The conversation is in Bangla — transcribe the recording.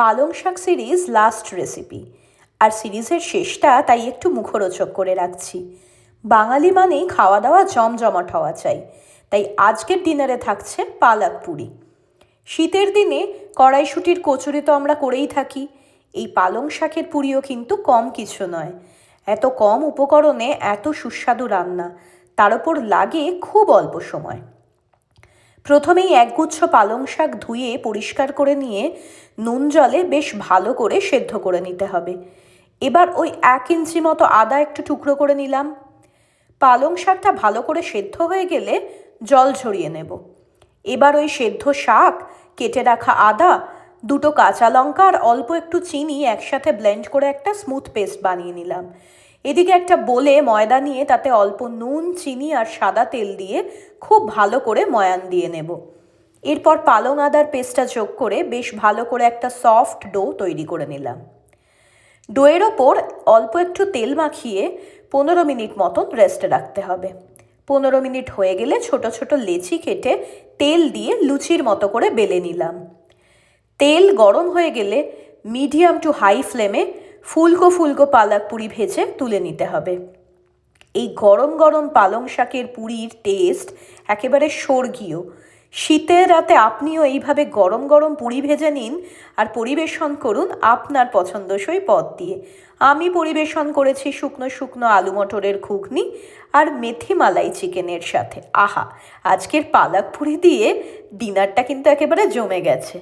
পালং শাক সিরিজ লাস্ট রেসিপি, আর সিরিজের শেষটা তাই একটু মুখরোচক করে রাখছি। বাঙালি মানেই খাওয়া দাওয়া জমজমাট হওয়া চাই, তাই আজকের ডিনারে থাকছে পালক পুরি। শীতের দিনে কড়াইশুঁটির কচুরি তো আমরা করেই থাকি, এই পালং শাকের পুরিও কিন্তু কম কিছু নয়। এত কম উপকরণে এত সুস্বাদু রান্না, তার ওপর লাগে খুব অল্প সময়। প্রথমেই একগুচ্ছ পালং শাক ধুয়ে পরিষ্কার করে নিয়ে নুন জলে বেশ ভালো করে সেদ্ধ করে নিতে হবে। এবার ওই 1 ইঞ্চি মতো আদা একটু টুকরো করে নিলাম। পালং শাকটা ভালো করে সেদ্ধ হয়ে গেলে জল ঝরিয়ে নেব। এবার ওই সেদ্ধ শাক, কেটে রাখা আদা, 2টো কাঁচা লঙ্কা আর অল্প একটু চিনি একসাথে ব্লেন্ড করে একটা স্মুথ পেস্ট বানিয়ে নিলাম। এদিকে একটা বোলে ময়দা নিয়ে তাতে অল্প নুন, চিনি আর সাদা তেল দিয়ে খুব ভালো করে ময়ান দিয়ে নেব। এরপর পালং আদার পেস্টটা যোগ করে বেশ ভালো করে একটা সফট ডো তৈরি করে নিলাম। ডোয়ের ওপর অল্প একটু তেল মাখিয়ে 15 মিনিট মতন রেস্টে রাখতে হবে। 15 মিনিট হয়ে গেলে ছোট ছোট লেচি কেটে তেল দিয়ে লুচির মতো করে বেলে নিলাম। তেল গরম হয়ে গেলে মিডিয়াম টু হাই ফ্লেমে ফুলকো ফুলকো পালক পুরি ভেজে তুলে নিতে হবে। এই গরম গরম পালং শাকের পুরির টেস্ট একেবারে স্বর্গীয়। শীতের রাতে আপনিও এইভাবে গরম গরম পুরি ভেজে নিন আর পরিবেশন করুন আপনার পছন্দসই পদ দিয়ে। আমি পরিবেশন করেছি শুকনো শুকনো আলু মটরের ঘুগনি আর মেথি মালাই চিকেনের সাথে। আহা, আজকের পালক পুরি দিয়ে ডিনারটা কিন্তু একেবারে জমে গেছে।